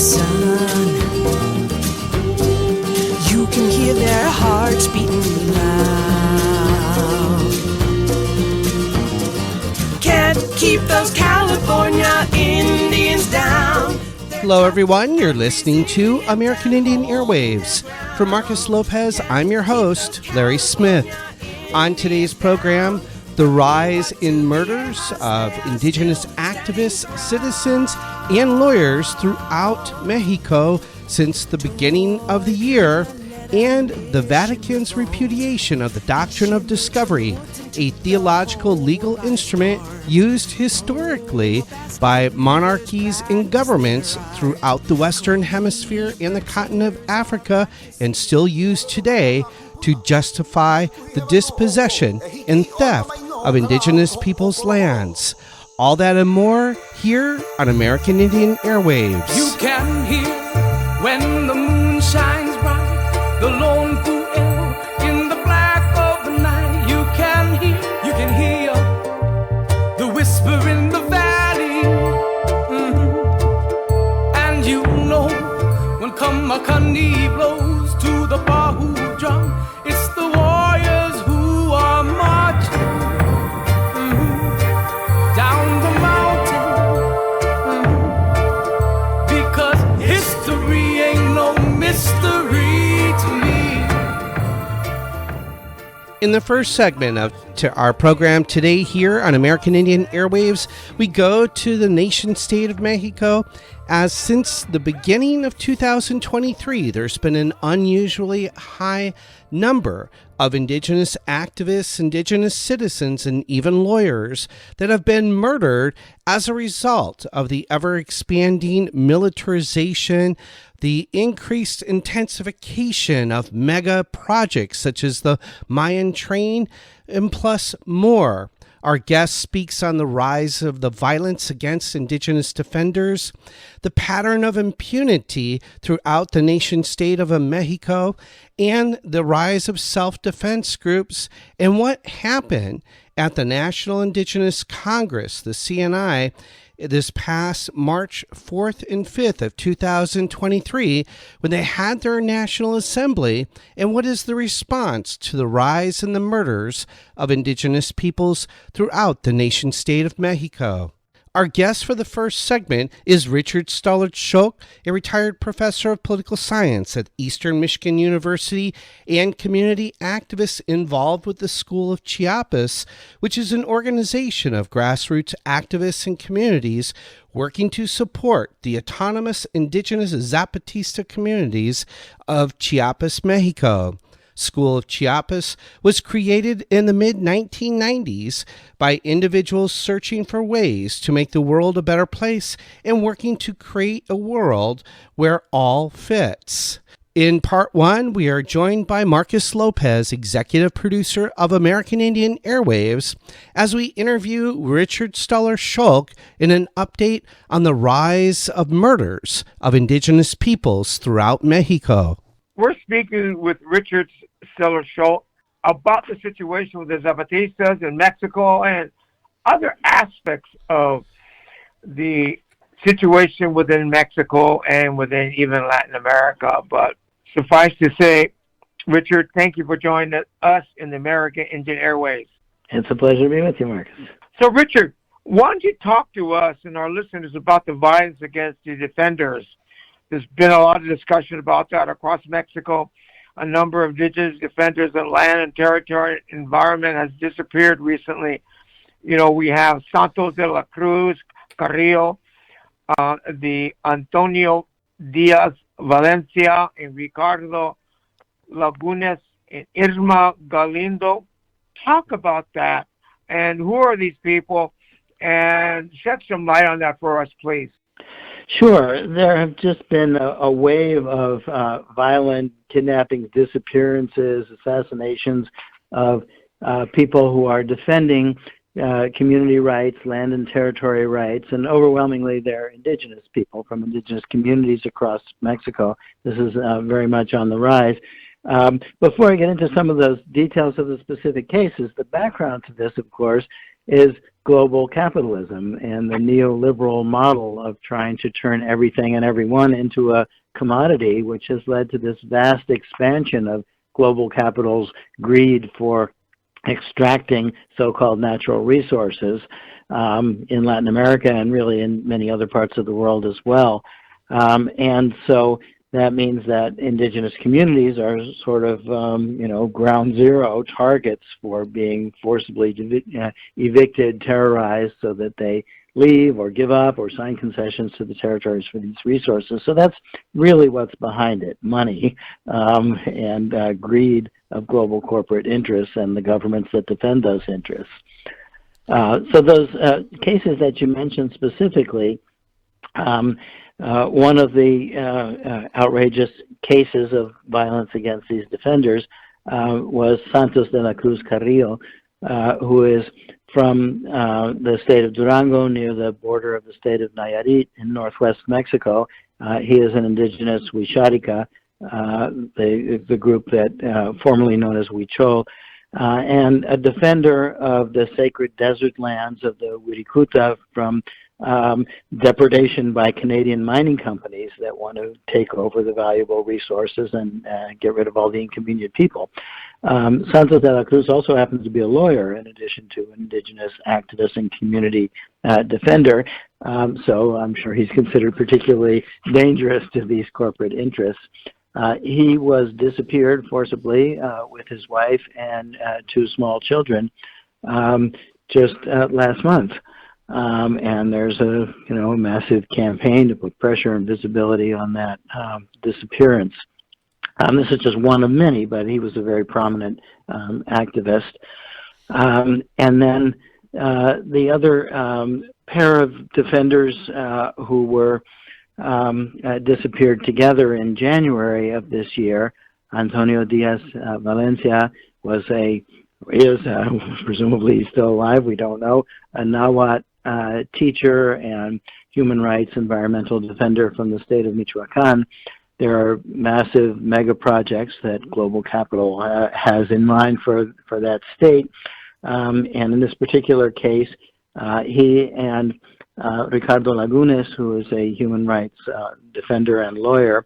listen, you can hear their hearts beating loud. Can't keep those California Indians down. Hello, everyone. You're listening to American Indian Airwaves. For Marcus Lopez, I'm your host, Larry Smith. On today's program, the rise in murders of indigenous activists, citizens, and lawyers throughout Mexico since the beginning of the year, and the Vatican's repudiation of the Doctrine of Discovery, a theological legal instrument used historically by monarchies and governments throughout the Western Hemisphere and the continent of Africa, and still used today to justify the dispossession and theft of indigenous peoples' lands. All that and more here on American Indian Airwaves. You can hear when the moon shines bright, the lone Puebla in the black of the night. You can hear the whisper in the valley. And you know when Kamakani blows to the Bahu drum, it's the warriors who are marching down the mountain, because history ain't no mystery to me. In the first segment of our program today here on American Indian Airwaves, we go to the nation-state of Mexico, as since the beginning of 2023, there's been an unusually high number of indigenous activists, indigenous citizens, and even lawyers that have been murdered as a result of the ever-expanding militarization, the increased intensification of mega projects such as the Mayan Train, and plus more. Our guest speaks on the rise of the violence against indigenous defenders, the pattern of impunity throughout the nation-state of Mexico, and the rise of self-defense groups, and what happened at the National Indigenous Congress, the CNI, this past March 4th and 5th of 2023, when they had their National Assembly, and what is the response to the rise in the murders of indigenous peoples throughout the nation-state of Mexico. Our guest for the first segment is Richard Stahler-Sholk, a retired professor of political science at Eastern Michigan University and community activist involved with the School of Chiapas, which is an organization of grassroots activists and communities working to support the autonomous indigenous Zapatista communities of Chiapas, Mexico. School of Chiapas was created in the mid-1990s by individuals searching for ways to make the world a better place and working to create a world where all fits. In part one, we are joined by Marcus Lopez, executive producer of American Indian Airwaves, as we interview Richard Stahler-Sholk in an update on the rise of murders of indigenous peoples throughout Mexico. We're speaking with Richard Stahler-Sholk about the situation with the Zapatistas in Mexico and other aspects of the situation within Mexico and within even Latin America. But suffice to say, Richard, thank you for joining us in the American Indian Airways. It's a pleasure to be with you, Marcus. So, Richard, why don't you talk to us and our listeners about the violence against the defenders? There's been a lot of discussion about that across Mexico. A number of indigenous defenders of land and territory environment has disappeared recently. You know, we have Santos de la Cruz Carrillo, the Antonio Diaz Valencia, and Ricardo Lagunes, and Irma Galindo. Talk about that, and who are these people, and shed some light on that for us, please. Sure. There have just been a wave of violent kidnappings, disappearances, assassinations of people who are defending community rights, land and territory rights, and overwhelmingly they're indigenous people from indigenous communities across Mexico. This is very much on the rise. Before I get into some of those details of the specific cases, the background to this, of course, is global capitalism and the neoliberal model of trying to turn everything and everyone into a commodity, which has led to this vast expansion of global capital's greed for extracting so-called natural resources in Latin America and really in many other parts of the world as well. And so that means that indigenous communities are sort of, ground zero targets for being forcibly evicted, terrorized, so that they leave or give up or sign concessions to the territories for these resources. So that's really what's behind it: money and greed of global corporate interests and the governments that defend those interests. So those cases that you mentioned specifically, one of the outrageous cases of violence against these defenders was Santos de la Cruz Carrillo, who is from the state of Durango near the border of the state of Nayarit in northwest Mexico. He is an indigenous Wixárika, the group that formerly known as Huichol, and a defender of the sacred desert lands of the Wirikuta from depredation by Canadian mining companies that want to take over the valuable resources and get rid of all the inconvenient people. Santos de la Cruz also happens to be a lawyer in addition to an indigenous activist and community defender, so I'm sure he's considered particularly dangerous to these corporate interests. He was disappeared forcibly with his wife and 2 small children just last month. And there's a massive campaign to put pressure and visibility on that disappearance. This is just one of many, but he was a very prominent activist. And then the other pair of defenders who were disappeared together in January of this year, Antonio Diaz Valencia is presumably he's still alive, we don't know, a Nahuatl teacher and human rights environmental defender from the state of Michoacan. There are massive megaprojects that global capital has in mind for that state. And in this particular case, he and Ricardo Lagunes, who is a human rights defender and lawyer,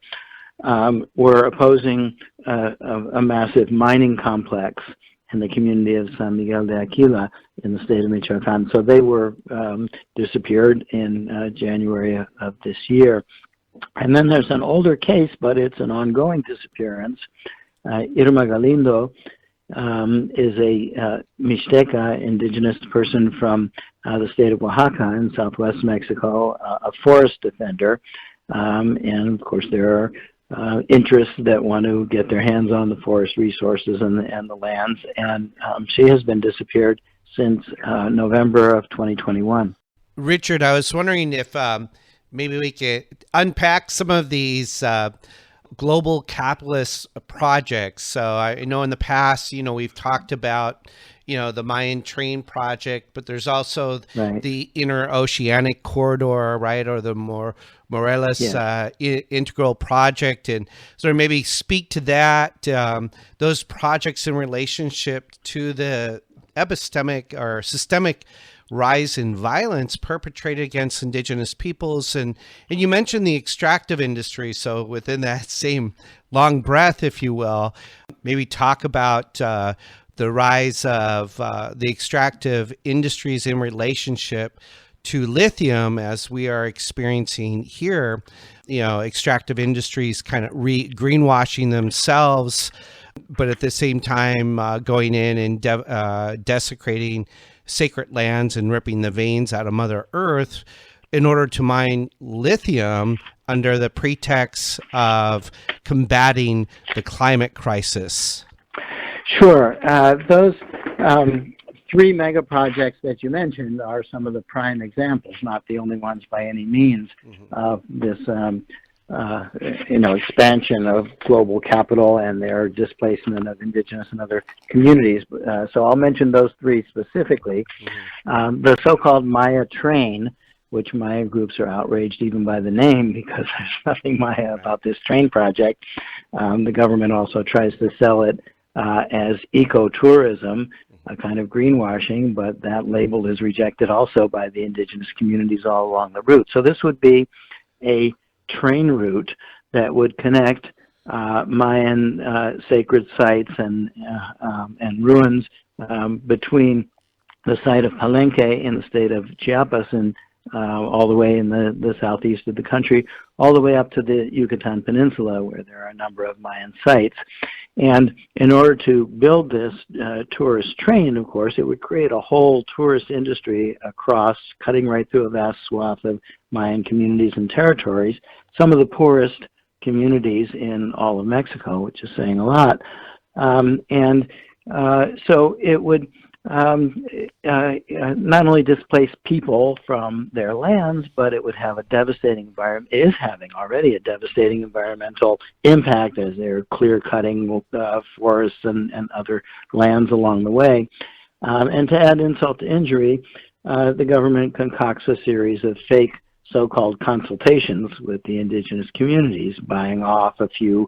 were opposing a massive mining complex in the community of San Miguel de Aquila in the state of Michoacan. So they were disappeared in January of this year. And then there's an older case, but it's an ongoing disappearance. Irma Galindo is a Mixteca indigenous person from the state of Oaxaca in southwest Mexico, a forest defender. And of course there are interests that want to get their hands on the forest resources and the lands. And she has been disappeared since November of 2021. Richard, I was wondering if maybe we could unpack some of these global capitalist projects. So I know in the past, we've talked about, the Mayan Train project, but there's also the Interoceanic Corridor, right? Or the Morelos Integral Project. And so maybe speak to that, those projects in relationship to the epistemic or systemic rise in violence perpetrated against indigenous peoples. And you mentioned the extractive industry. So within that same long breath, if you will, maybe talk about the rise of the extractive industries in relationship to lithium, as we are experiencing here, extractive industries kind of greenwashing themselves, but at the same time going in and desecrating sacred lands and ripping the veins out of Mother Earth in order to mine lithium under the pretext of combating the climate crisis. Sure. Those 3 mega projects that you mentioned are some of the prime examples, not the only ones by any means, of this expansion of global capital and their displacement of indigenous and other communities. So I'll mention those 3 specifically. The so-called Maya train, which Maya groups are outraged even by the name because there's nothing Maya about this train project. The government also tries to sell it as ecotourism, a kind of greenwashing, but that label is rejected also by the indigenous communities all along the route. So this would be a train route that would connect Mayan sacred sites and ruins between the site of Palenque in the state of Chiapas and all the way in the southeast of the country, all the way up to the Yucatan Peninsula, where there are a number of Mayan sites. And in order to build this tourist train, of course, it would create a whole tourist industry across, cutting right through a vast swath of Mayan communities and territories, some of the poorest communities in all of Mexico, which is saying a lot. So it would not only displace people from their lands, but it would have a devastating environment, is having already a devastating environmental impact as they're clear-cutting forests and other lands along the way. And to add insult to injury, the government concocts a series of fake so-called consultations with the indigenous communities, buying off a few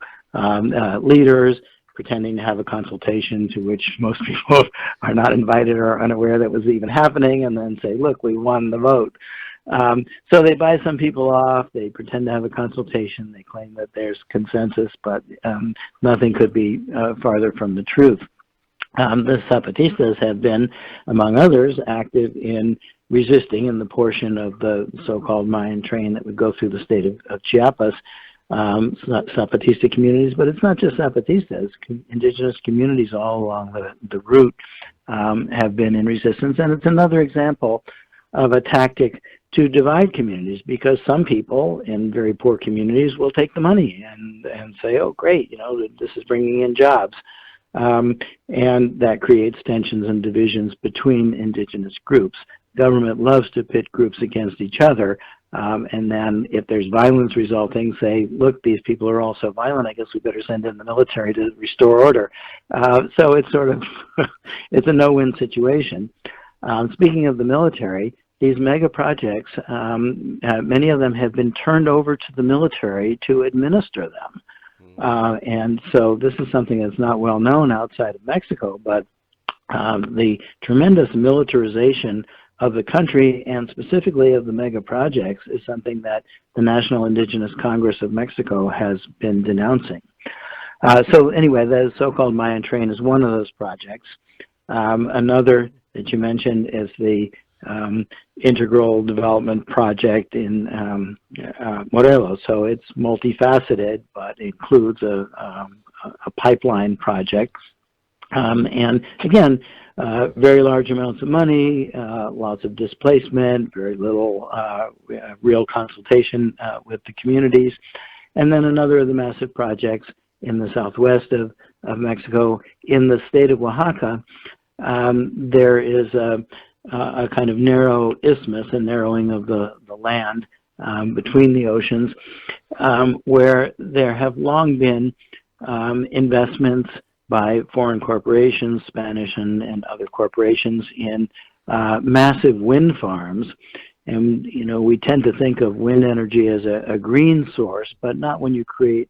leaders, pretending to have a consultation to which most people are not invited or unaware that was even happening, and then say, look, we won the vote. So they buy some people off, they pretend to have a consultation, they claim that there's consensus, but nothing could be farther from the truth. The Zapatistas have been, among others, active in resisting in the portion of the so-called Mayan train that would go through the state of Chiapas. It's not Zapatista communities, but it's not just Zapatistas. Indigenous communities all along the route have been in resistance, and it's another example of a tactic to divide communities, because some people in very poor communities will take the money and say, oh, great, this is bringing in jobs. And that creates tensions and divisions between indigenous groups. Government loves to pit groups against each other, and then if there's violence resulting, say, look, these people are all so violent, I guess we better send in the military to restore order. So it's sort of, it's a no-win situation. Speaking of the military, these mega projects, many of them have been turned over to the military to administer them. And so this is something that's not well known outside of Mexico, but the tremendous militarization of the country, and specifically of the mega projects, is something that the National Indigenous Congress of Mexico has been denouncing. So anyway, the so-called Mayan train is one of those projects. Another that you mentioned is the integral development project in Morelos. So it's multifaceted, but includes a pipeline project. And again, very large amounts of money, lots of displacement, very little real consultation with the communities. And then another of the massive projects in the southwest of Mexico, in the state of Oaxaca, there is a kind of narrow isthmus, a narrowing of the land between the oceans, where there have long been investments by foreign corporations, Spanish and other corporations, in massive wind farms. And, we tend to think of wind energy as a green source, but not when you create,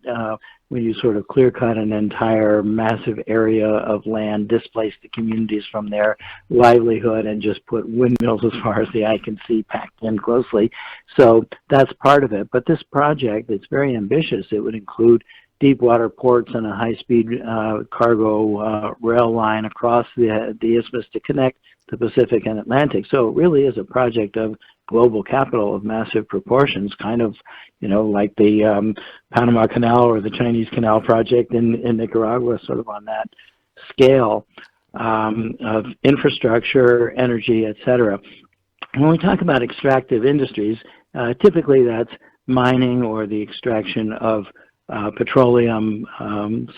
when you sort of clear cut an entire massive area of land, displace the communities from their livelihood, and just put windmills as far as the eye can see packed in closely. So that's part of it. But this project, it's very ambitious. It would include deep water ports and a high-speed cargo rail line across the isthmus to connect the Pacific and Atlantic. So it really is a project of global capital of massive proportions, kind of, like the Panama Canal or the Chinese Canal project in Nicaragua, sort of on that scale of infrastructure, energy, etc. When we talk about extractive industries, typically that's mining or the extraction of petroleum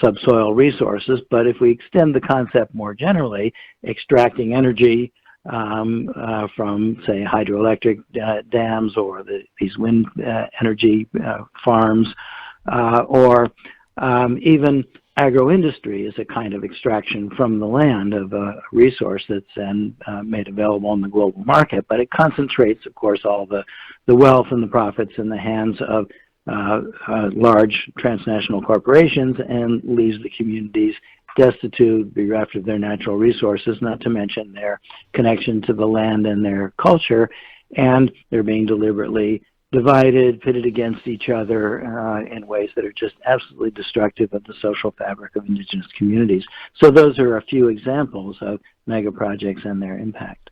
subsoil resources, but if we extend the concept more generally, extracting energy from, say, hydroelectric dams or these wind energy farms, or even agroindustry is a kind of extraction from the land of a resource that's then made available in the global market, but it concentrates, of course, all the wealth and the profits in the hands of large transnational corporations and leaves the communities destitute, bereft of their natural resources, not to mention their connection to the land and their culture, and they're being deliberately divided, pitted against each other in ways that are just absolutely destructive of the social fabric of indigenous communities. So those are a few examples of megaprojects and their impact.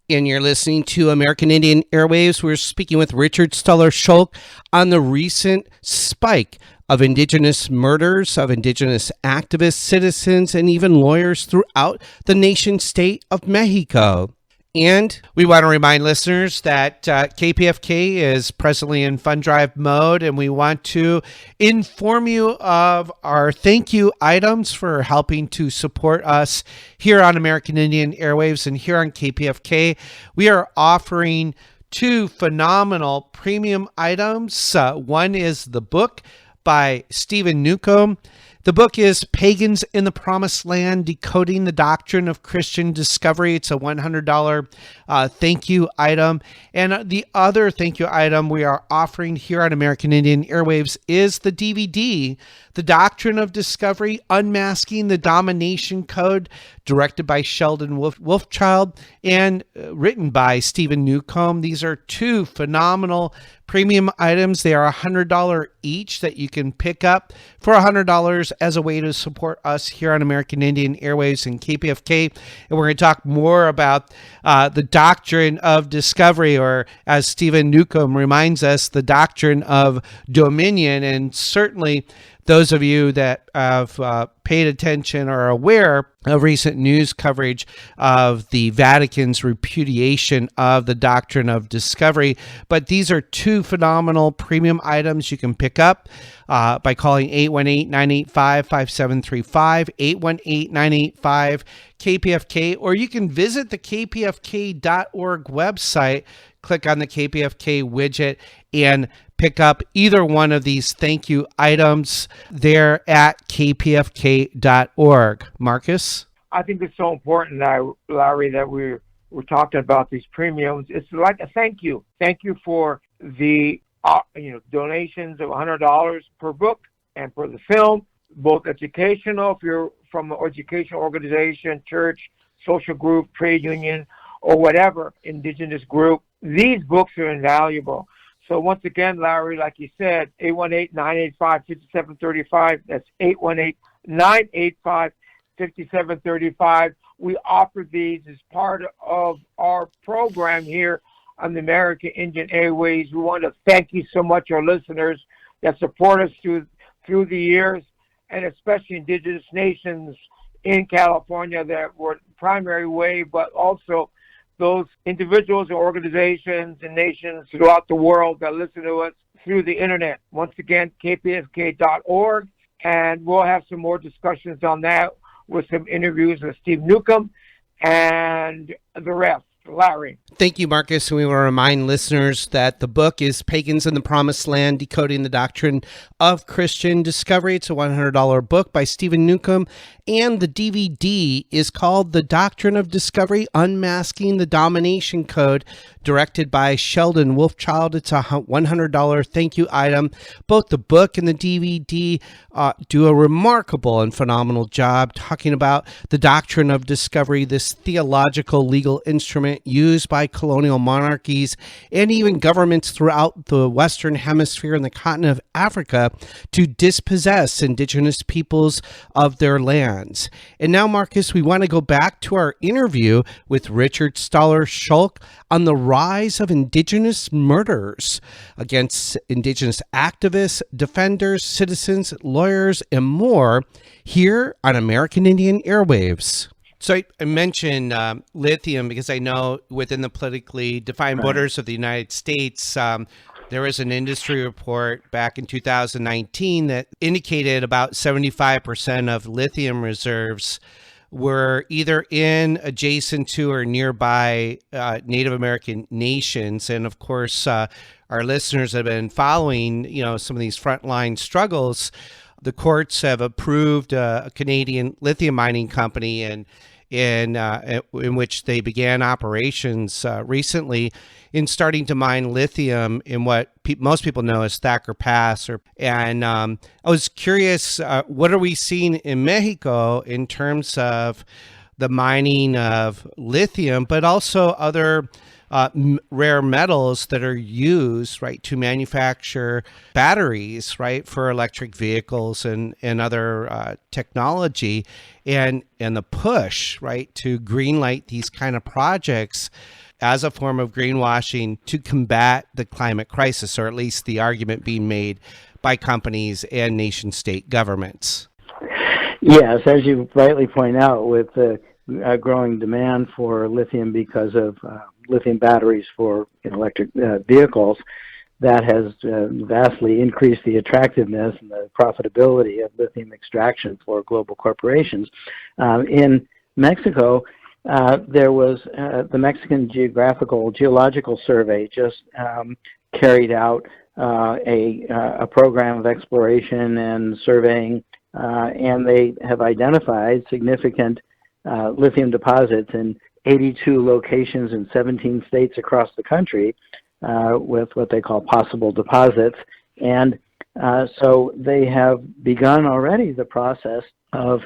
And you're listening to American Indian Airwaves. We're speaking with Richard Stahler-Sholk on the recent spike of indigenous murders of indigenous activists, citizens, and even lawyers throughout the nation state of Mexico. And we want to remind listeners that KPFK is presently in fund drive mode, and we want to inform you of our thank you items for helping to support us here on American Indian Airwaves and here on KPFK. We are offering two phenomenal premium items. One is the book by Stephen Newcomb. The book is Pagans in the Promised Land, Decoding the Doctrine of Christian Discovery. It's a $100 thank you item. And the other thank you item we are offering here on American Indian Airwaves is the DVD, The Doctrine of Discovery, Unmasking the Domination Code, directed by Sheldon Wolfchild and written by Stephen Newcomb. These are two phenomenal premium items. They are $100 each that you can pick up for $100 as a way to support us here on American Indian Airwaves and KPFK. And we're going to talk more about the doctrine of discovery, or as Stephen Newcomb reminds us, the doctrine of dominion. And certainly those of you that have paid attention or are aware of recent news coverage of the Vatican's repudiation of the doctrine of discovery. But these are two phenomenal premium items you can pick up by calling 818-985-5735, 818-985-KPFK, or you can visit the kpfk.org website, click on the KPFK widget, and pick up either one of these thank you items there at kpfk.org. Marcus? I think it's so important now, Larry, that we're talking about these premiums. It's like a thank you. Thank you for the donations of $100 per book and for the film, both educational, if you're from an educational organization, church, social group, trade union, or whatever indigenous group. These books are invaluable. So once again, Larry, like you said, 818-985-5735. That's 818-985-5735. We offer these as part of our program here on the American Indian Airways. We want to thank you so much, our listeners that support us through the years, and especially indigenous nations in California that were the primary way, but also those individuals and organizations and nations throughout the world that listen to us through the internet. Once again, kpfk.org, and we'll have some more discussions on that with some interviews with Steve Newcomb and the rest. Larry. Thank you, Marcus. We will remind listeners that the book is Pagans in the Promised Land, Decoding the Doctrine of Christian Discovery. It's a $100 book by Stephen Newcomb. And the DVD is called The Doctrine of Discovery, Unmasking the Domination Code, directed by Sheldon Wolfchild. It's a $100 thank you item. Both the book and the DVD do a remarkable and phenomenal job talking about the doctrine of discovery, this theological legal instrument used by colonial monarchies and even governments throughout the Western Hemisphere and the continent of Africa to dispossess indigenous peoples of their lands. And now, Marcus, we want to go back to our interview with Richard Stahler-Sholk on the rise of indigenous murders against indigenous activists, defenders, citizens, lawyers, and more here on American Indian Airwaves. So I mentioned lithium because I know within the politically defined borders of the United States, there was an industry report back in 2019 that indicated about 75% of lithium reserves were either in, adjacent to, or nearby Native American nations. And of course, our listeners have been following, some of these frontline struggles. The courts have approved a Canadian lithium mining company, and in which they began operations recently in starting to mine lithium in what most people know as Thacker Pass. I was curious, what are we seeing in Mexico in terms of the mining of lithium, but also other rare metals that are used, right, to manufacture batteries, right, for electric vehicles and other technology, and the push, right, to greenlight these kind of projects as a form of greenwashing to combat the climate crisis, or at least the argument being made by companies and nation-state governments. Yes, as you rightly point out, with the growing demand for lithium because of lithium batteries for electric vehicles, that has vastly increased the attractiveness and the profitability of lithium extraction for global corporations. In Mexico, there was the Mexican Geological Survey just carried out a program of exploration and surveying, and they have identified significant lithium deposits in 82 locations in 17 states across the country with what they call possible deposits. And so they have begun already the process of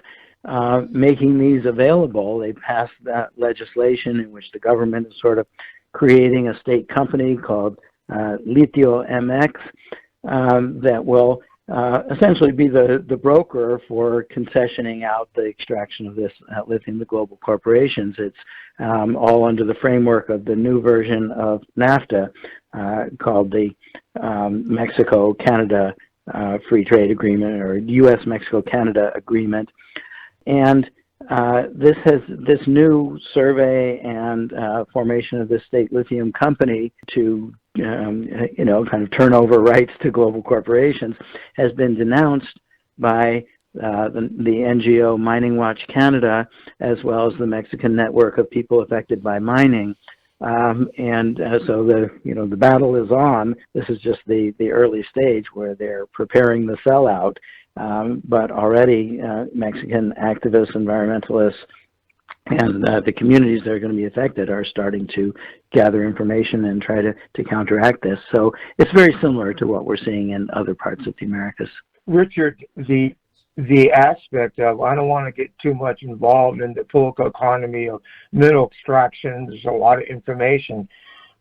making these available. They passed that legislation in which the government is sort of creating a state company called Litio MX that will essentially be the broker for concessioning out the extraction of this lithium to global corporations. It's all under the framework of the new version of NAFTA called the Mexico-Canada Free Trade Agreement, or U.S.-Mexico-Canada Agreement. And this new survey and formation of this state lithium company to kind of turn over rights to global corporations has been denounced by the NGO Mining Watch Canada, as well as the Mexican Network of People Affected by Mining. So the battle is on. This is just the early stage where they're preparing the sellout. But already Mexican activists, environmentalists, and the communities that are going to be affected are starting to gather information and try to counteract this. So it's very similar to what we're seeing in other parts of the Americas. Richard, the aspect of, I don't want to get too much involved in the political economy of mineral extraction. There's a lot of information.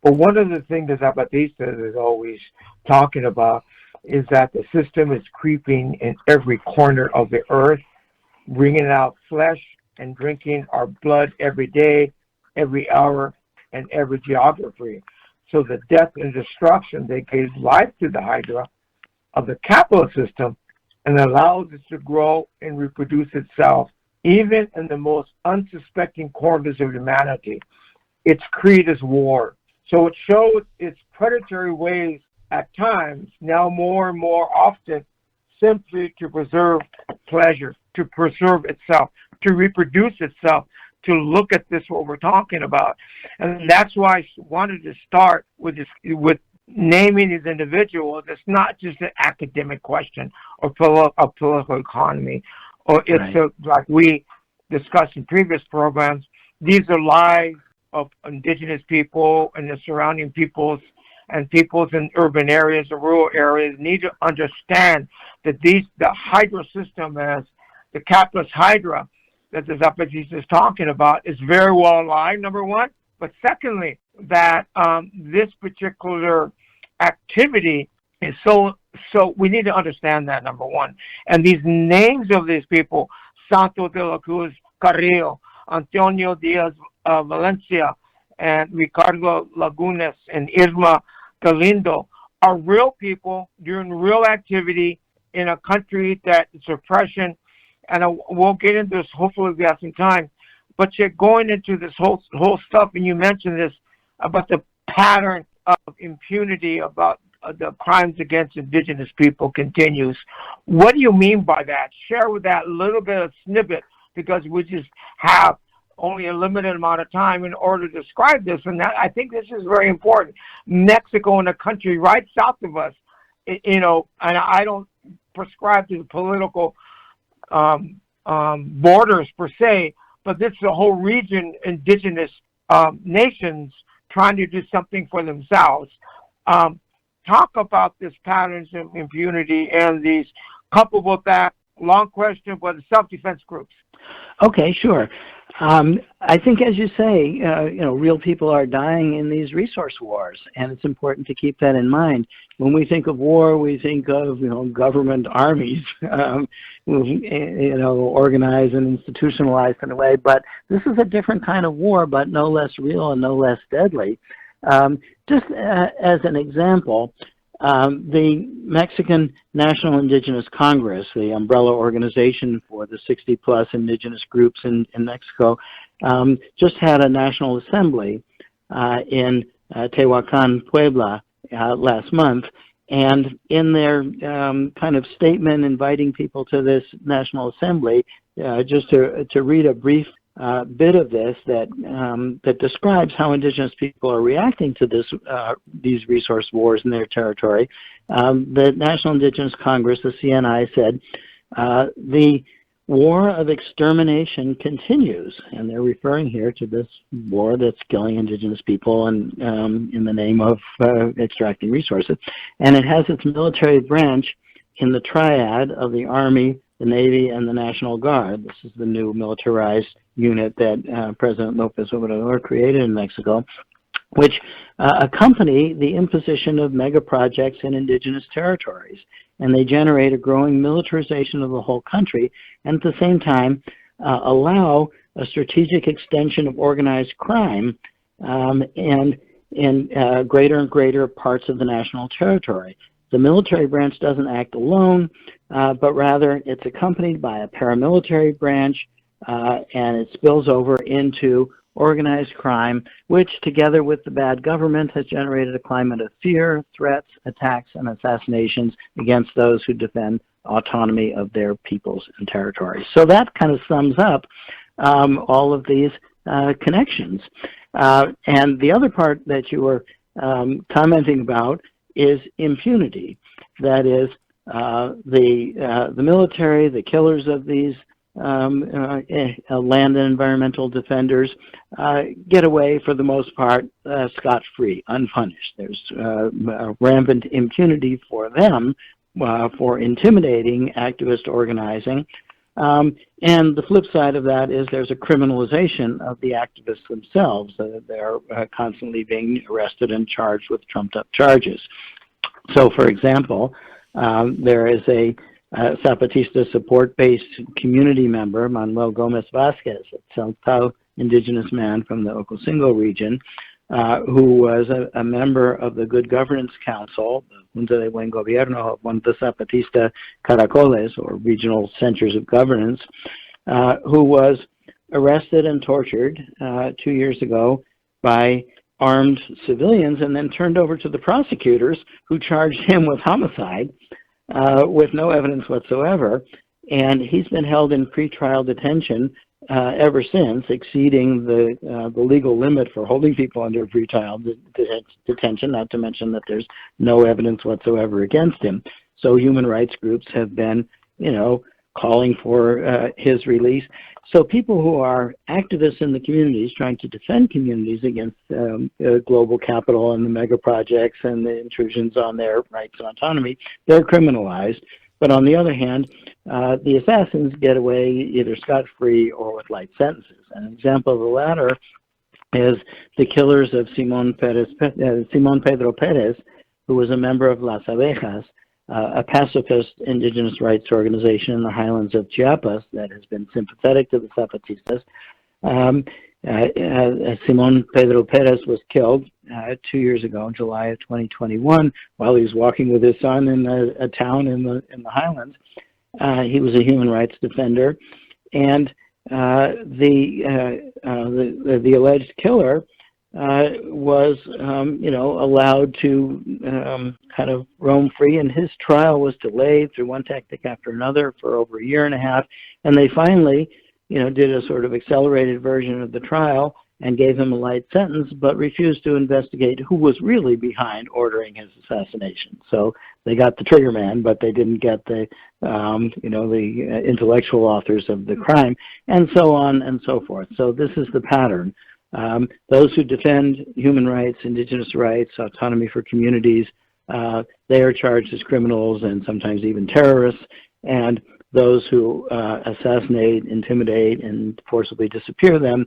But one of the things that Zapatista is always talking about is that the system is creeping in every corner of the earth, bringing out flesh and drinking our blood every day, every hour, and every geography. So the death and destruction that gave life to the hydra of the capitalist system and allows it to grow and reproduce itself, even in the most unsuspecting corners of humanity. Its creed is war. So it shows its predatory ways at times, now more and more often, simply to preserve pleasure, to preserve itself, to reproduce itself, to look at this, what we're talking about. And that's why I wanted to start with naming these individuals. It's not just an academic question or political economy, or it's right. Like we discussed in previous programs, these are lives of indigenous people and the surrounding peoples, and peoples in urban areas or rural areas need to understand that the hydra system, as the capitalist hydra that the Zapatista is talking about, is very well alive, number one. But secondly, that this particular activity is so we need to understand that, number one. And these names of these people, Santos de la Cruz Carrillo, Antonio Diaz Valencia, and Ricardo Lagunes, and Irma Galindo, are real people doing real activity in a country that is oppression. And we'll get into this hopefully if we have some time. But you're going into this whole stuff, and you mentioned this about the pattern of impunity about the crimes against indigenous people continues. What do you mean by that? Share with that little bit of snippet, because we just have only a limited amount of time in order to describe this. And that, I think this is very important. Mexico, in a country right south of us, and I don't prescribe to the political borders per se, but this is a whole region, indigenous nations trying to do something for themselves. Talk about this patterns of impunity and these, coupled with that, long question, but the self-defense groups. Okay, sure. I think, as you say, real people are dying in these resource wars, and it's important to keep that in mind. When we think of war, we think of government armies, organized and institutionalized in a way. But this is a different kind of war, but no less real and no less deadly. Just as an example, the Mexican National Indigenous Congress, the umbrella organization for the 60-plus indigenous groups in Mexico, just had a National Assembly in Tehuacan, Puebla, last month. And in their kind of statement inviting people to this National Assembly, just to read a brief bit of this that describes how indigenous people are reacting to these resource wars in their territory. The National Indigenous Congress, the CNI, said, the war of extermination continues, and they're referring here to this war that's killing indigenous people and in the name of extracting resources. And it has its military branch in the triad of the Army, the Navy, and the National Guard. This is the new militarized unit that President López Obrador created in Mexico, which accompany the imposition of megaprojects in indigenous territories. And they generate a growing militarization of the whole country, and at the same time allow a strategic extension of organized crime and in greater and greater parts of the national territory. The military branch doesn't act alone, but rather it's accompanied by a paramilitary branch, and it spills over into organized crime, which together with the bad government has generated a climate of fear, threats, attacks, and assassinations against those who defend autonomy of their peoples and territories. So that kind of sums up all of these connections. And the other part that you were commenting about is impunity. That is, the military, the killers of these land and environmental defenders get away for the most part scot-free, unpunished. There's rampant impunity for them for intimidating activist organizing. And the flip side of that is there's a criminalization of the activists themselves. They're constantly being arrested and charged with trumped-up charges. So, for example, there is a Zapatista support-based community member, Manuel Gomez Vasquez, a Santos indigenous man from the Ocosingo region, who was a member of the Good Governance Council, the Junta de Buen Gobierno of one of the Zapatista caracoles, or regional centers of governance, who was arrested and tortured 2 years ago by armed civilians and then turned over to the prosecutors, who charged him with homicide with no evidence whatsoever. And he's been held in pretrial detention ever since, exceeding the legal limit for holding people under pretrial detention, not to mention that there's no evidence whatsoever against him. So human rights groups have been, calling for his release. So people who are activists in the communities trying to defend communities against global capital and the mega projects and the intrusions on their rights and autonomy, they're criminalized. But on the other hand, the assassins get away either scot-free or with light sentences. An example of the latter is the killers of Simón Pedro Pérez, who was a member of Las Abejas, a pacifist indigenous rights organization in the highlands of Chiapas that has been sympathetic to the Zapatistas. Simón Pedro Pérez was killed 2 years ago, in July of 2021, while he was walking with his son in a town in the highlands. He was a human rights defender, and the alleged killer was, allowed to kind of roam free, and his trial was delayed through one tactic after another for over a year and a half, and they finally, did a sort of accelerated version of the trial and gave him a light sentence, but refused to investigate who was really behind ordering his assassination. So they got the trigger man, but they didn't get the intellectual authors of the crime, and so on and so forth. So this is the pattern. Those who defend human rights, indigenous rights, autonomy for communities, they are charged as criminals and sometimes even terrorists. And those who assassinate, intimidate, and forcibly disappear them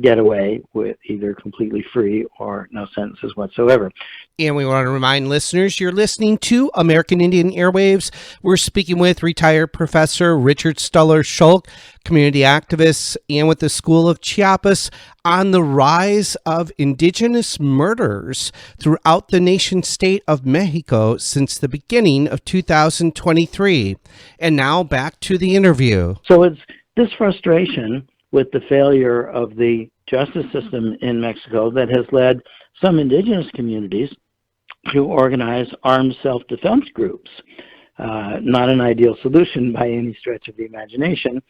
get away with either completely free or no sentences whatsoever. And we want to remind listeners, you're listening to American Indian Airwaves. We're speaking with retired Professor Richard Stahler-Sholk, community activist, and with the School of Chiapas on the rise of indigenous murders throughout the nation-state of Mexico since the beginning of 2023. And now back to the interview. So it's this frustration with the failure of the justice system in Mexico that has led some indigenous communities to organize armed self-defense groups. Not an ideal solution by any stretch of the imagination.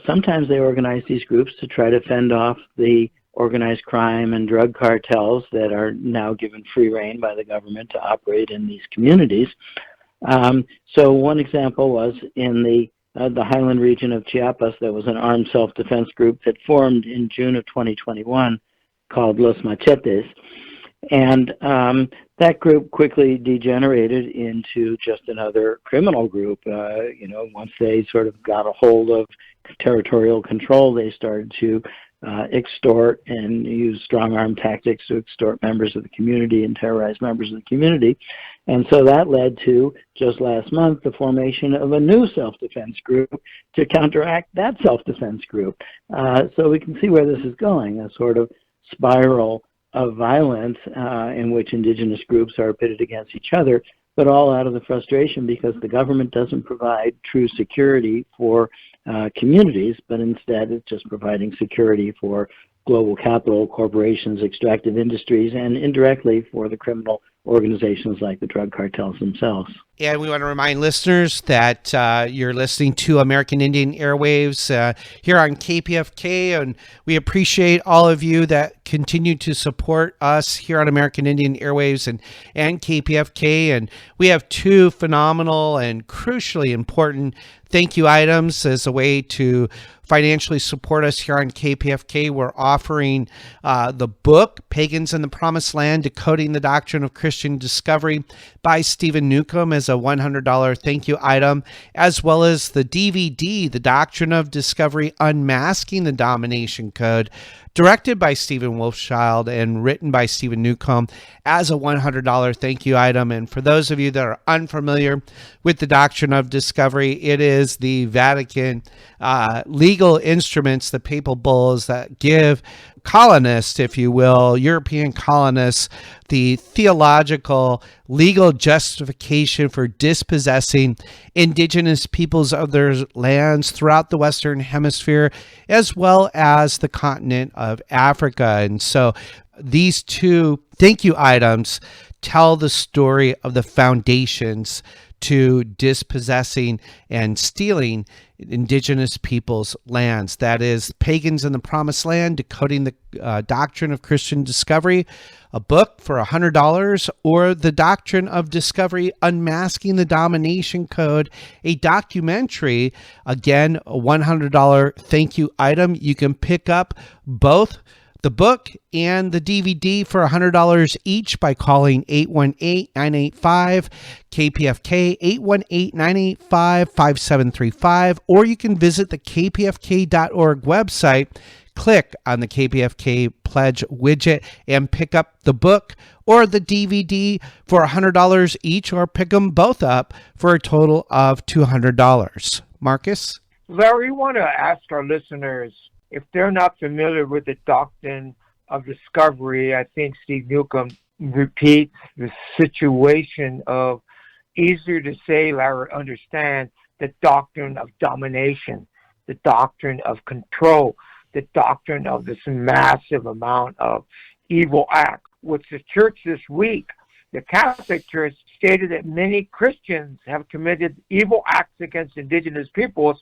Sometimes they organize these groups to try to fend off the organized crime and drug cartels that are now given free rein by the government to operate in these communities. So one example was in the highland region of Chiapas. There was an armed self-defense group that formed in June of 2021 called Los Machetes. And that group quickly degenerated into just another criminal group. Once they sort of got a hold of territorial control, they started to extort and use strong-arm tactics to extort members of the community and terrorize members of the community. And so that led to, just last month, the formation of a new self-defense group to counteract that self-defense group. So we can see where this is going, a sort of spiral of violence in which indigenous groups are pitted against each other, but all out of the frustration because the government doesn't provide true security for communities, but instead it's just providing security for global capital, corporations, extractive industries, and indirectly for the criminal organizations like the drug cartels themselves. And we want to remind listeners that you're listening to American Indian Airwaves here on KPFK, and we appreciate all of you that continue to support us here on American Indian Airwaves and KPFK. And we have two phenomenal and crucially important thank you items as a way to financially support us here on KPFK. We're offering the book, Pagans in the Promised Land, Decoding the Doctrine of Christian Discovery by Stephen Newcomb as a $100 thank you item, as well as the DVD, The Doctrine of Discovery, Unmasking the Domination Code, directed by Stephen Wolfchild and written by Stephen Newcomb as a $100 thank you item. And for those of you that are unfamiliar with the Doctrine of Discovery, it is the Vatican legal instruments, the papal bulls that give colonists, if you will, European colonists, the theological legal justification for dispossessing indigenous peoples of their lands throughout the Western Hemisphere, as well as the continent of Africa. And so these two thank you items tell the story of the foundations to dispossessing and stealing indigenous peoples' lands. That is Pagans in the Promised Land, Decoding the Doctrine of Christian Discovery, a book for $100, or The Doctrine of Discovery, Unmasking the Domination Code, a documentary, again, a $100 thank you item. You can pick up both the book and the DVD for $100 each by calling 818-985-KPFK, 818-985-5735, or you can visit the kpfk.org website, click on the KPFK Pledge widget, and pick up the book or the DVD for $100 each, or pick them both up for a total of $200. Marcus? Larry, we want to ask our listeners, if they're not familiar with the doctrine of discovery, I think Steve Newcomb repeats the situation of, easier to say, Larry, understand, the doctrine of domination, the doctrine of control, the doctrine of this massive amount of evil acts, which the church this week, the Catholic Church, stated that many Christians have committed evil acts against indigenous peoples,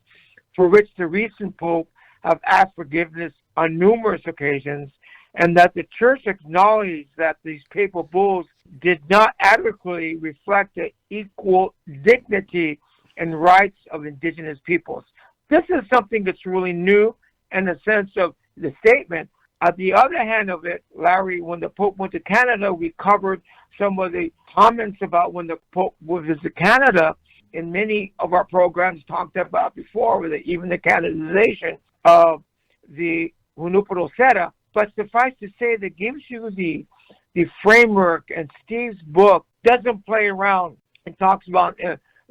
for which the recent Pope have asked forgiveness on numerous occasions, and that the church acknowledged that these papal bulls did not adequately reflect the equal dignity and rights of indigenous peoples. This is something that's really new in the sense of the statement. At the other hand of it, Larry, when the Pope went to Canada, we covered some of the comments about when the Pope would visit Canada. In many of our programs talked about before, with even the canonization of the Junipero Serra. But suffice to say, that gives you the framework, and Steve's book doesn't play around. It talks about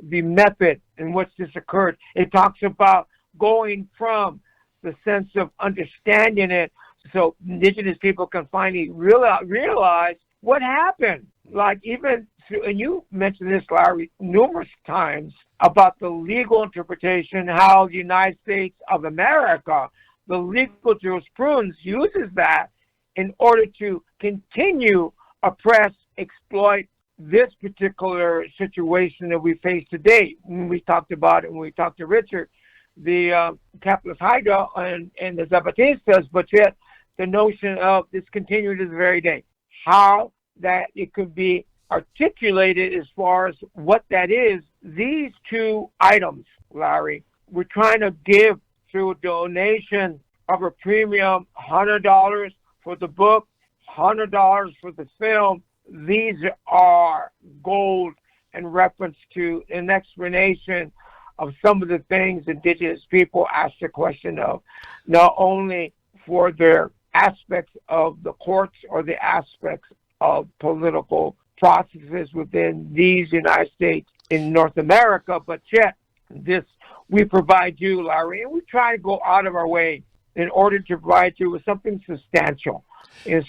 the method in which this occurred. It talks about going from the sense of understanding it so indigenous people can finally realize what happened. Like even, and you mentioned this, Larry, numerous times about the legal interpretation, how the United States of America, the legal jurisprudence uses that in order to continue oppress, exploit this particular situation that we face today. When we talked about it, when we talked to Richard, the capitalist Hydra and the Zapatistas, but yet the notion of this continuing to this very day. How that it could be articulated as far as what that is. These two items, Larry, we're trying to give through a donation of a premium $100 for the book, $100 for the film. These are gold in reference to an explanation of some of the things indigenous people ask the question of, not only for their aspects of the courts or the aspects of political processes within these United States in North America, but yet this we provide you, Larry, and we try to go out of our way in order to provide you with something substantial,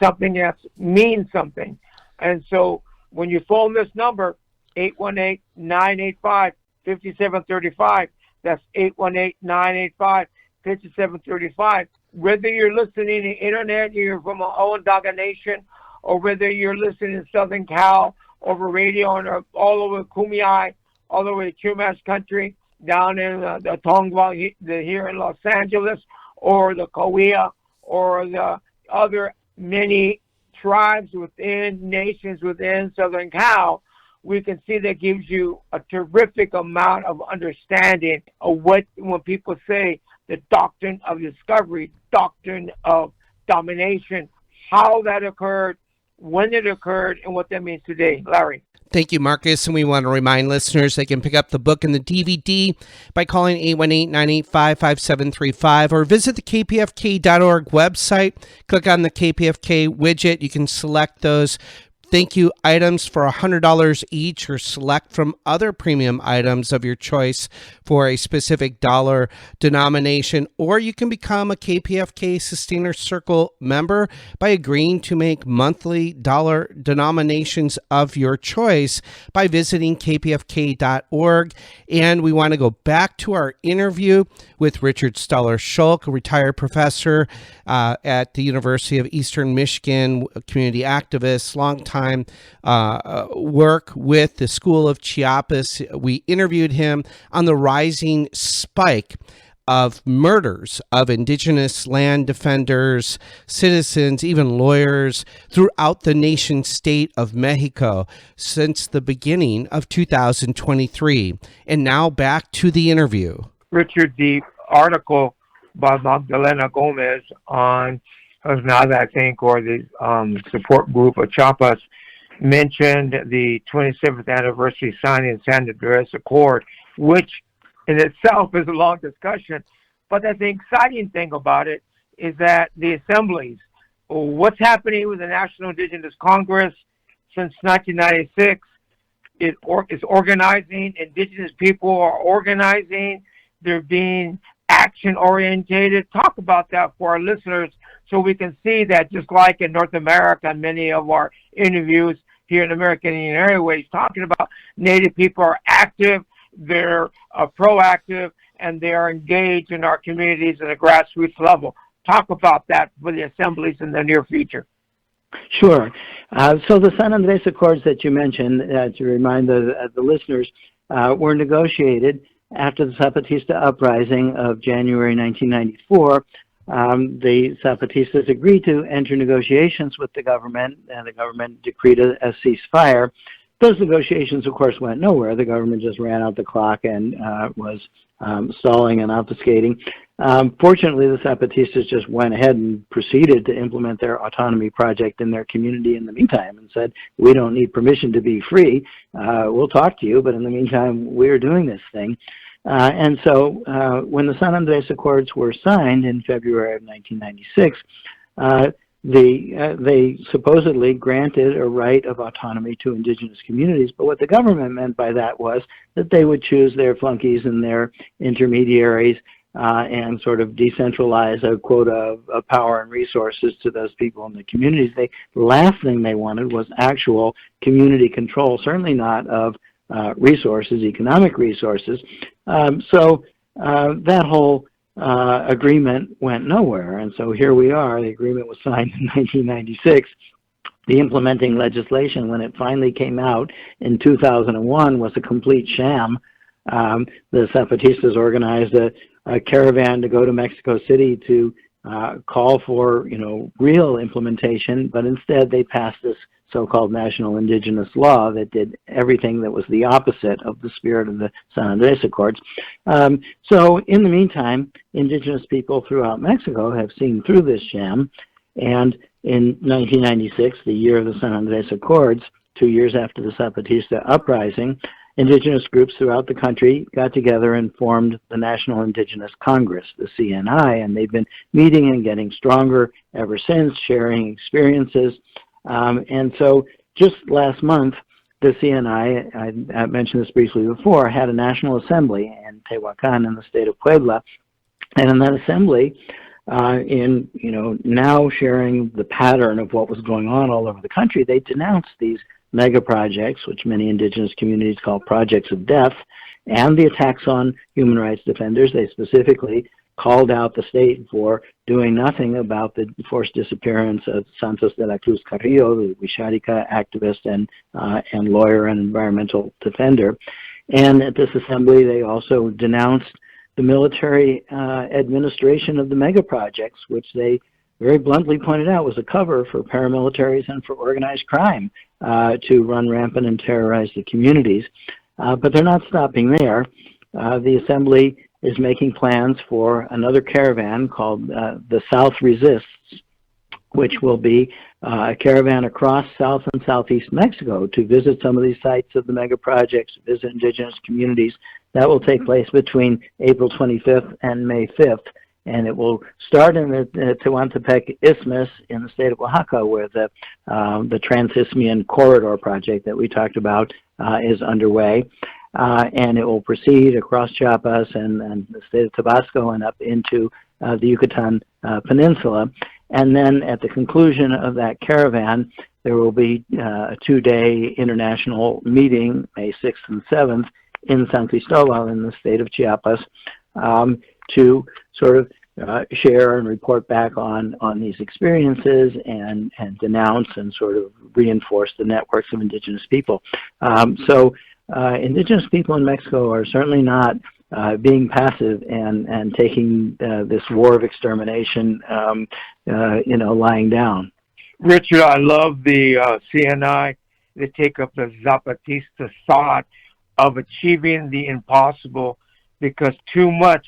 something that means something. And so when you phone this number, 818-985-5735, that's 818-985-5735, whether you're listening to the internet, you're from an Onondaga Nation, or whether you're listening in Southern Cal over radio or all over Kumeyaay, all over the Chumash country, down in the Tongva here in Los Angeles, or the Cahuilla, or the other many tribes within, nations within Southern Cal, we can see that gives you a terrific amount of understanding of what, when people say the doctrine of discovery, doctrine of domination, how that occurred, when it occurred, and what that means today. Larry. Thank you, Marcus. And we want to remind listeners they can pick up the book and the DVD by calling 818-985-5735 or visit the kpfk.org website. Click on the KPFK widget. You can select those thank you items for $100 each, or select from other premium items of your choice for a specific dollar denomination, or you can become a KPFK Sustainer Circle member by agreeing to make monthly dollar denominations of your choice by visiting kpfk.org. And we want to go back to our interview with Richard Stahler-Sholk, a retired professor at the University of Eastern Michigan, a community activist, longtime work with the School of Chiapas. We interviewed him on the rising spike of murders of indigenous land defenders, citizens, even lawyers throughout the nation state of Mexico since the beginning of 2023. And now back to the interview. Richard, the article by Magdalena Gomez on Osnada, I think, or the support group of Chiapas, mentioned the 27th anniversary signing of the San Andres Accord, which in itself is a long discussion. But I think the exciting thing about it is that the assemblies, what's happening with the National Indigenous Congress since 1996, is organizing. Indigenous people are organizing. They're being action-orientated. Talk about that for our listeners so we can see that, just like in North America, many of our interviews here in American Indian Airways talking about Native people are active, they're proactive, and they are engaged in our communities at a grassroots level. Talk about that for the assemblies in the near future. Sure. So the San Andres Accords that you mentioned, to remind the listeners, were negotiated after the Zapatista uprising of January 1994, the Zapatistas agreed to enter negotiations with the government, and the government decreed a ceasefire. Those negotiations, of course, went nowhere. The government just ran out the clock and was stalling and obfuscating. Fortunately, the Zapatistas just went ahead and proceeded to implement their autonomy project in their community in the meantime and said, we don't need permission to be free. We'll talk to you, but in the meantime, we're doing this thing. And so when the San Andres Accords were signed in February of 1996, they supposedly granted a right of autonomy to indigenous communities, but what the government meant by that was that they would choose their flunkies and their intermediaries and sort of decentralize a quota of power and resources to those people in the communities. The last thing they wanted was actual community control, certainly not of resources, economic resources. So that whole agreement went nowhere. And so here we are. The agreement was signed in 1996. The implementing legislation, when it finally came out in 2001, was a complete sham. The Zapatistas organized a caravan to go to Mexico City to call for, real implementation, but instead they passed this so-called National Indigenous Law that did everything that was the opposite of the spirit of the San Andres Accords. So in the meantime, indigenous people throughout Mexico have seen through this sham, and in 1996, the year of the San Andres Accords, 2 years after the Zapatista uprising, indigenous groups throughout the country got together and formed the National Indigenous Congress, the CNI, and they've been meeting and getting stronger ever since, sharing experiences. And so just last month, the CNI, I mentioned this briefly before, had a national assembly in Tehuacan in the state of Puebla. And in that assembly, now sharing the pattern of what was going on all over the country, they denounced these megaprojects, which many indigenous communities call projects of death, and the attacks on human rights defenders. They specifically called out the state for doing nothing about the forced disappearance of Santos de la Cruz Carrillo, the Wixárika activist and lawyer and environmental defender. And at this assembly, they also denounced the military administration of the megaprojects, which they very bluntly pointed out was a cover for paramilitaries and for organized crime to run rampant and terrorize the communities. But they're not stopping there. The assembly is making plans for another caravan called the South Resists, which will be a caravan across South and Southeast Mexico to visit some of these sites of the mega projects, visit indigenous communities. That will take place between April 25th and May 5th. And it will start in the Tehuantepec Isthmus in the state of Oaxaca, where the Transisthmian Corridor project that we talked about is underway. And it will proceed across Chiapas and the state of Tabasco and up into the Yucatan Peninsula. And then at the conclusion of that caravan, there will be a 2-day international meeting, May 6th and 7th, in San Cristobal in the state of Chiapas, to sort of share and report back on these experiences and denounce and sort of reinforce the networks of indigenous people. So indigenous people in Mexico are certainly not being passive and taking this war of extermination, lying down. Richard, I love the CNI. They take up the Zapatista thought of achieving the impossible, because too much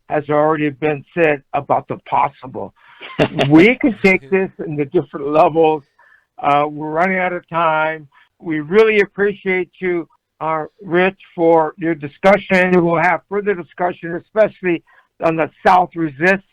has already been said about the possible. We can take this in the different levels. We're running out of time. We really appreciate you, Rich, for your discussion. We'll have further discussion, especially on the South Resist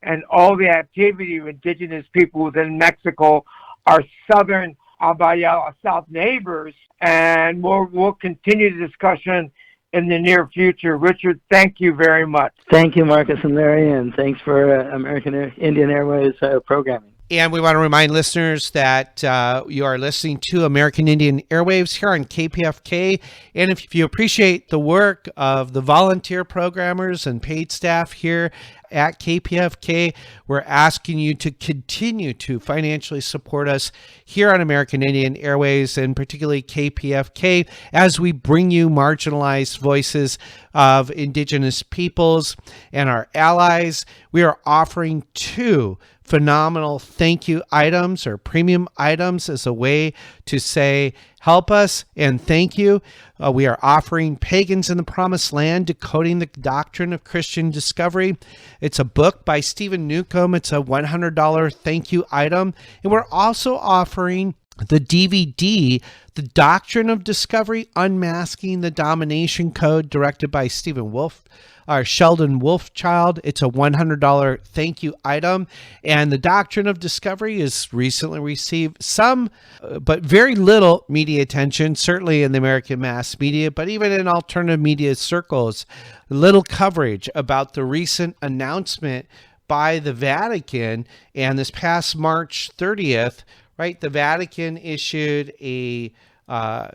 and all the activity of indigenous people within Mexico, our southern Abaya, South neighbors, and we'll continue the discussion in the near future. Richard, thank you very much. Thank you, Marcus and Larry, and thanks for American Indian Airways programming. And we want to remind listeners that you are listening to American Indian Airwaves here on KPFK. And if you appreciate the work of the volunteer programmers and paid staff here at KPFK. We're asking you to continue to financially support us here on American Indian Airways, and particularly KPFK, as we bring you marginalized voices of Indigenous peoples and our allies. We are offering 2 phenomenal thank you items or premium items as a way to say help us and thank you. We are offering Pagans in the Promised Land, Decoding the Doctrine of Christian Discovery. It's a book by Stephen Newcomb. It's a $100 thank you item. And we're also offering the DVD, The Doctrine of Discovery, Unmasking the Domination Code, directed by Sheldon Wolfchild. It's a $100 thank you item. And The Doctrine of Discovery has recently received some, but very little media attention, certainly in the American mass media, but even in alternative media circles, little coverage about the recent announcement by the Vatican. And this past March 30th, right, the Vatican issued a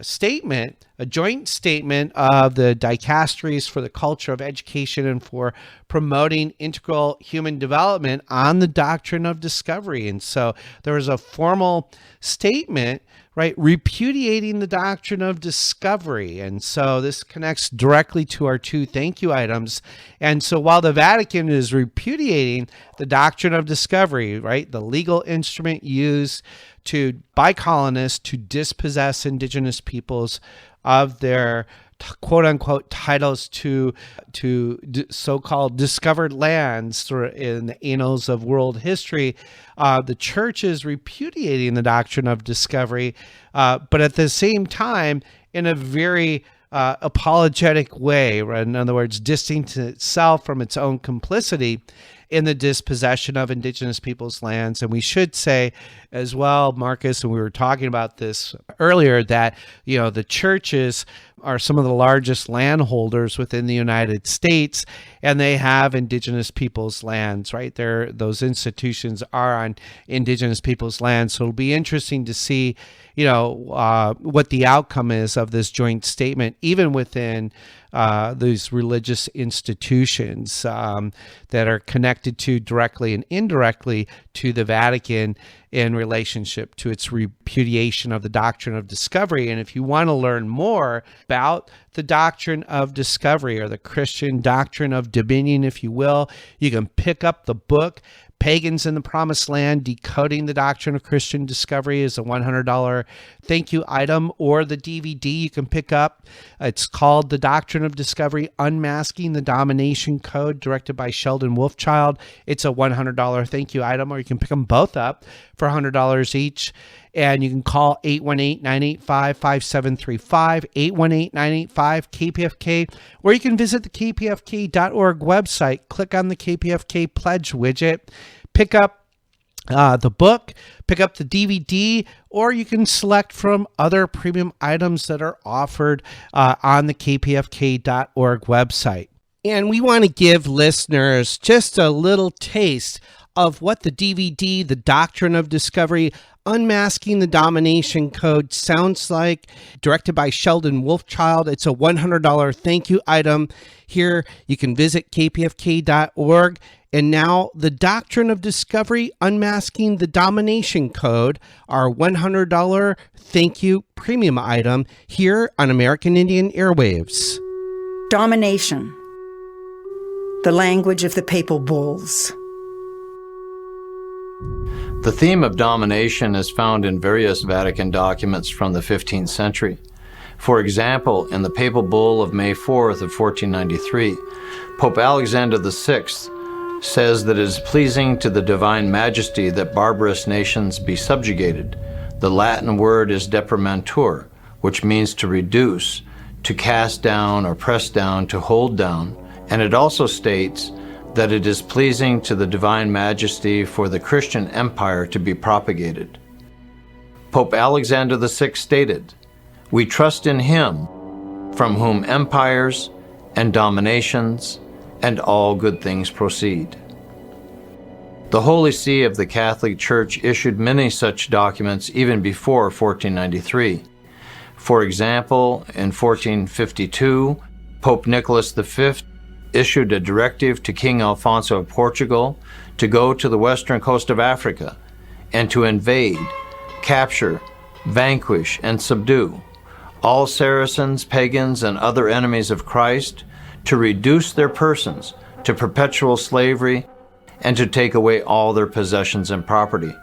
statement, a joint statement of the dicasteries for the culture of education and for promoting integral human development on the doctrine of discovery. And so there was a formal statement, right, repudiating the doctrine of discovery. And so this connects directly to our 2 thank you items. And so while the Vatican is repudiating the doctrine of discovery, right, the legal instrument used by colonists to dispossess Indigenous peoples of their quote unquote titles to so-called discovered lands in the annals of world history, the church is repudiating the doctrine of discovery, but at the same time in a very apologetic way, right? In other words, distancing itself from its own complicity in the dispossession of Indigenous peoples' lands. And we should say as well, Marcus, and we were talking about this earlier, that, you know, the churches are some of the largest landholders within the United States, and they have Indigenous peoples' lands, right? Those institutions are on Indigenous peoples' lands. So it'll be interesting to see, you know, what the outcome is of this joint statement, even within these religious institutions that are connected to directly and indirectly to the Vatican in relationship to its repudiation of the doctrine of discovery. And if you want to learn more about the doctrine of discovery, or the Christian doctrine of dominion, if you will, you can pick up the book Pagans in the Promised Land, Decoding the Doctrine of Christian Discovery is a $100 thank you item, or the DVD you can pick up. It's called The Doctrine of Discovery, Unmasking the Domination Code, directed by Sheldon Wolfchild. It's a $100 thank you item, or you can pick them both up for $100 each. And you can call 818-985-5735, 818-985-KPFK, or you can visit the kpfk.org website, click on the KPFK pledge widget, pick up the book, pick up the DVD, or you can select from other premium items that are offered on the kpfk.org website. And we want to give listeners just a little taste of what the DVD, The Doctrine of Discovery, Unmasking the Domination Code, sounds like, directed by Sheldon Wolfchild. It's a $100 thank you item. Here you can visit kpfk.org. And now, The Doctrine of Discovery, Unmasking the Domination Code, our $100 thank you premium item here on American Indian Airwaves. Domination, the language of the papal bulls. The theme of domination is found in various Vatican documents from the 15th century. For example, in the papal bull of May 4th of 1493, Pope Alexander VI says that it is pleasing to the divine majesty that barbarous nations be subjugated. The Latin word is deprimantur, which means to reduce, to cast down or press down, to hold down. And it also states that it is pleasing to the divine majesty for the Christian empire to be propagated. Pope Alexander VI stated, "We trust in him, from whom empires and dominations and all good things proceed." The Holy See of the Catholic Church issued many such documents even before 1493. For example, in 1452, Pope Nicholas V issued a directive to King Alfonso of Portugal to go to the western coast of Africa and to invade, capture, vanquish, and subdue all Saracens, pagans, and other enemies of Christ, to reduce their persons to perpetual slavery, and to take away all their possessions and property.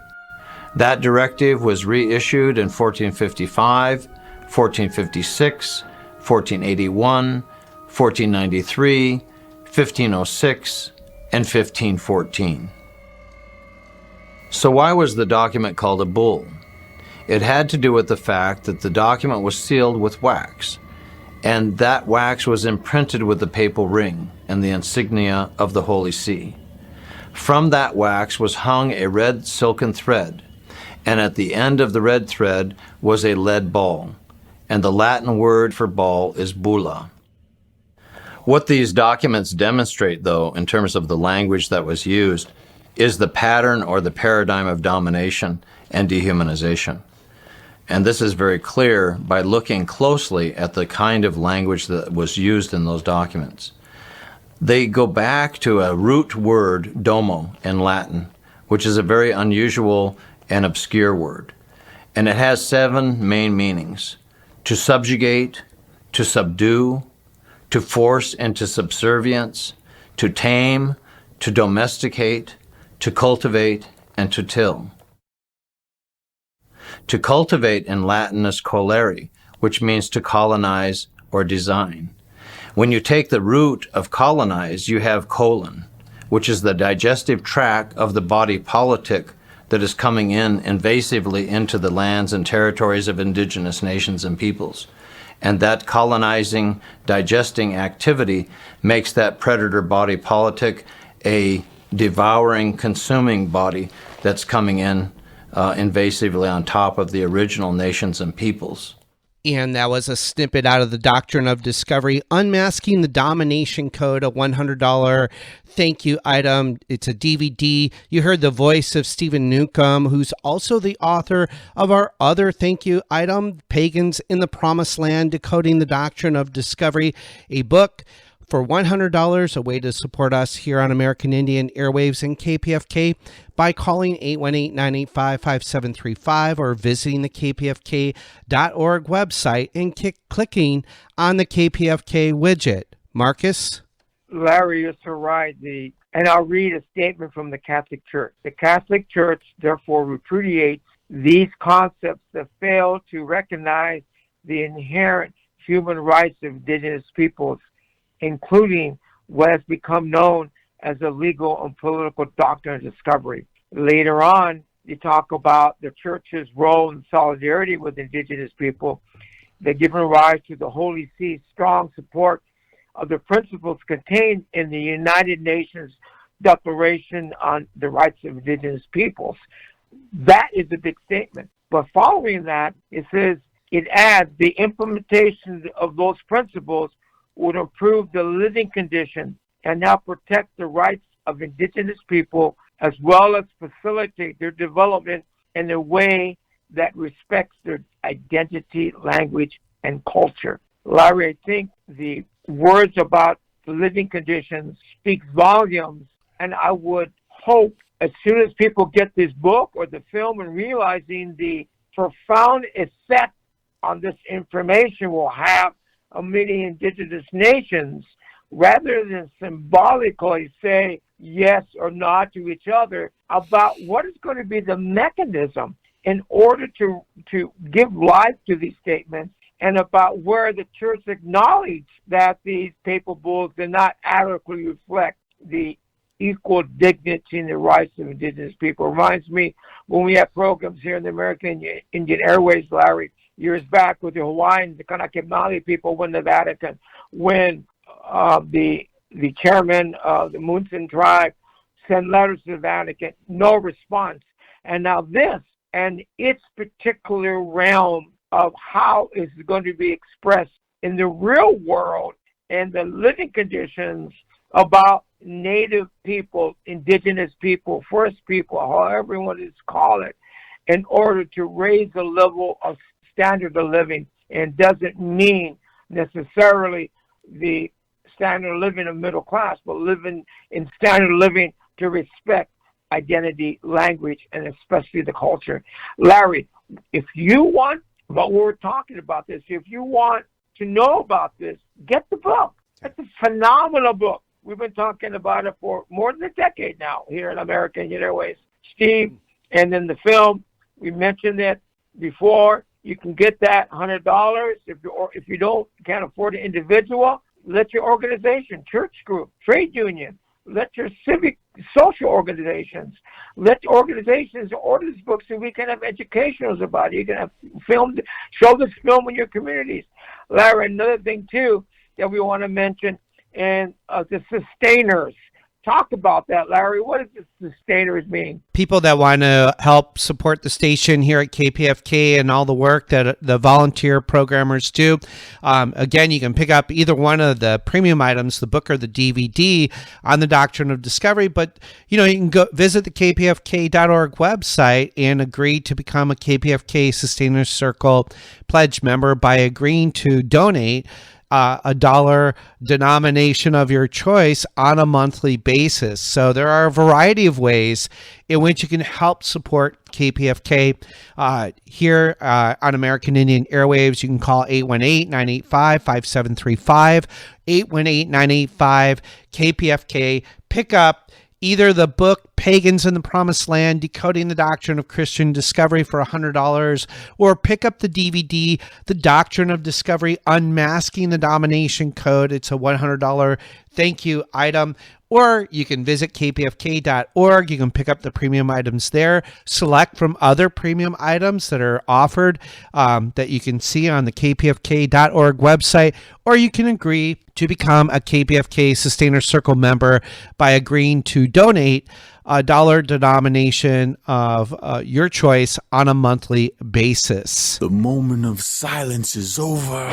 That directive was reissued in 1455, 1456, 1481, 1493, 1506, and 1514. So why was the document called a bull? It had to do with the fact that the document was sealed with wax, and that wax was imprinted with the papal ring and the insignia of the Holy See. From that wax was hung a red silken thread, and at the end of the red thread was a lead ball, and the Latin word for ball is bulla. What these documents demonstrate, though, in terms of the language that was used, is the pattern or the paradigm of domination and dehumanization. And this is very clear by looking closely at the kind of language that was used in those documents. They go back to a root word, domo, in Latin, which is a very unusual and obscure word. And it has 7 main meanings: to subjugate, to subdue, to force into subservience, to tame, to domesticate, to cultivate, and to till. To cultivate in Latin is colere, which means to colonize or design. When you take the root of colonize, you have colon, which is the digestive tract of the body politic that is coming in invasively into the lands and territories of indigenous nations and peoples. And that colonizing, digesting activity makes that predator body politic a devouring, consuming body that's coming in invasively on top of the original nations and peoples. And that was a snippet out of the Doctrine of Discovery, Unmasking the Domination Code, a $100 thank you item. It's a DVD. You heard the voice of Stephen Newcomb, who's also the author of our other thank you item, Pagans in the Promised Land, Decoding the Doctrine of Discovery, a book for $100, a way to support us here on American Indian Airwaves and KPFK by calling 818-985-5735 or visiting the kpfk.org website and clicking on the KPFK widget. Marcus? Larry, you're so right. And I'll read a statement from the Catholic Church. The Catholic Church, therefore, repudiates these concepts that fail to recognize the inherent human rights of indigenous peoples, including what has become known as the legal and political doctrine of discovery. Later on, you talk about the Church's role in solidarity with indigenous people. They've given rise to the Holy See's strong support of the principles contained in the United Nations Declaration on the Rights of Indigenous Peoples. That is a big statement. But following that, it says, it adds, the implementation of those principles would improve the living conditions and now protect the rights of indigenous people, as well as facilitate their development in a way that respects their identity, language, and culture. Larry, I think the words about the living conditions speak volumes, and I would hope as soon as people get this book or the film and realizing the profound effect on this information will have on many indigenous nations, rather than symbolically say yes or not to each other, about what is going to be the mechanism in order to give life to these statements, and about where the church acknowledged that these papal bulls did not adequately reflect the equal dignity and the rights of indigenous people. It reminds me when we had programs here in the American Indian Airways, Larry, years back with the Hawaiians, the Kanakemali people, when the Vatican, when the chairman of the Munson tribe sent letters to the Vatican, no response. And now this and its particular realm of how it's going to be expressed in the real world and the living conditions about Native people, indigenous people, first people, however you want to call it, in order to raise the level of standard of living, and doesn't mean necessarily the standard of living of middle class, but living in standard of living to respect identity, language, and especially the culture. Larry, if you want, but we're talking about this, if you want to know about this, get the book. It's a phenomenal book. We've been talking about it for more than a decade now here in American Indian Airways. Steve, and then the film, we mentioned it before. You can get that $100 if you can't afford an individual. Let your organization, church group, trade union, let your civic, social organizations, let your organizations order this book so we can have educationals about it. You can have show this film in your communities. Larry, another thing too that we want to mention, and the sustainers. Talk about that, Larry. What does the sustainers mean? People that want to help support the station here at KPFK and all the work that the volunteer programmers do. Again, you can pick up either one of the premium items, the book or the DVD, on the Doctrine of Discovery. But, you can go visit the kpfk.org website and agree to become a KPFK Sustainers Circle pledge member by agreeing to donate a dollar denomination of your choice on a monthly basis. So there are a variety of ways in which you can help support KPFK here on American Indian Airwaves. You can call 818-985-5735, 818-985-KPFK. Pick up either the book Pagans in the Promised Land, Decoding the Doctrine of Christian Discovery for $100, or pick up the DVD, The Doctrine of Discovery, Unmasking the Domination Code. It's a $100 thank you item. Or you can visit kpfk.org. You can pick up the premium items there, select from other premium items that are offered that you can see on the kpfk.org website, or you can agree to become a KPFK Sustainer Circle member by agreeing to donate a dollar denomination of your choice on a monthly basis. The moment of silence is over.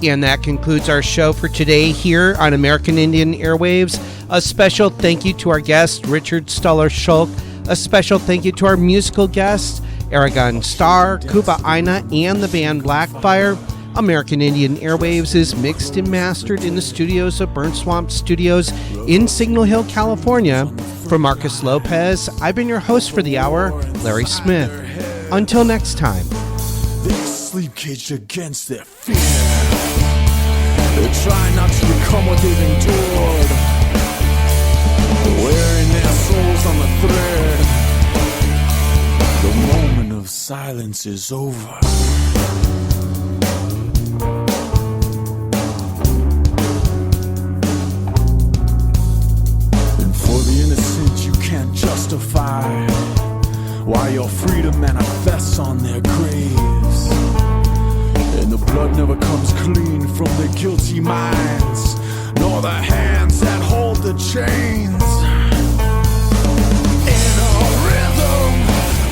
And that concludes our show for today here on American Indian Airwaves. A special thank you to our guest, Richard Stahler-Sholk. A special thank you to our musical guests, Aragon Starr, Kuba Aina, and the band Blackfire. American Indian Airwaves is mixed and mastered in the studios of Burnt Swamp Studios in Signal Hill, California. For Marcus Lopez, I've been your host for the hour, Larry Smith. Until next time. They sleep caged against their fear. They try not to become what they've endured, wearing their souls on the thread. The moment of silence is over. And for the innocent you can't justify why your freedom manifests on their graves. And the blood never comes clean from the guilty minds, nor the hands that hold the chains. In a rhythm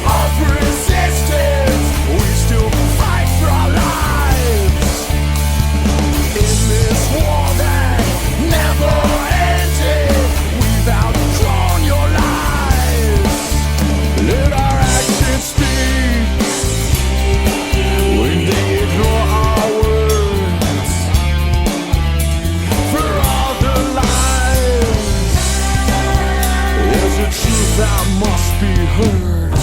of resistance, we still fight for our lives. In this war that never ended, we've outgrown your lives. Let our actions speak when they ignore our words. For all the lies, there's a truth that must be heard.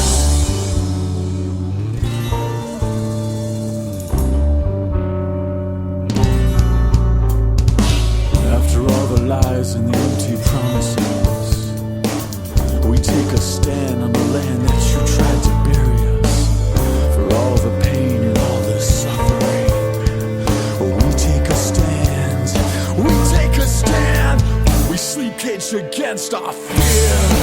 After all the lies and the empty promises, we take a stand on the land that you tried to bury us. For all the pain and all the suffering, we take a stand. We take a stand. We sleep caged against our fear.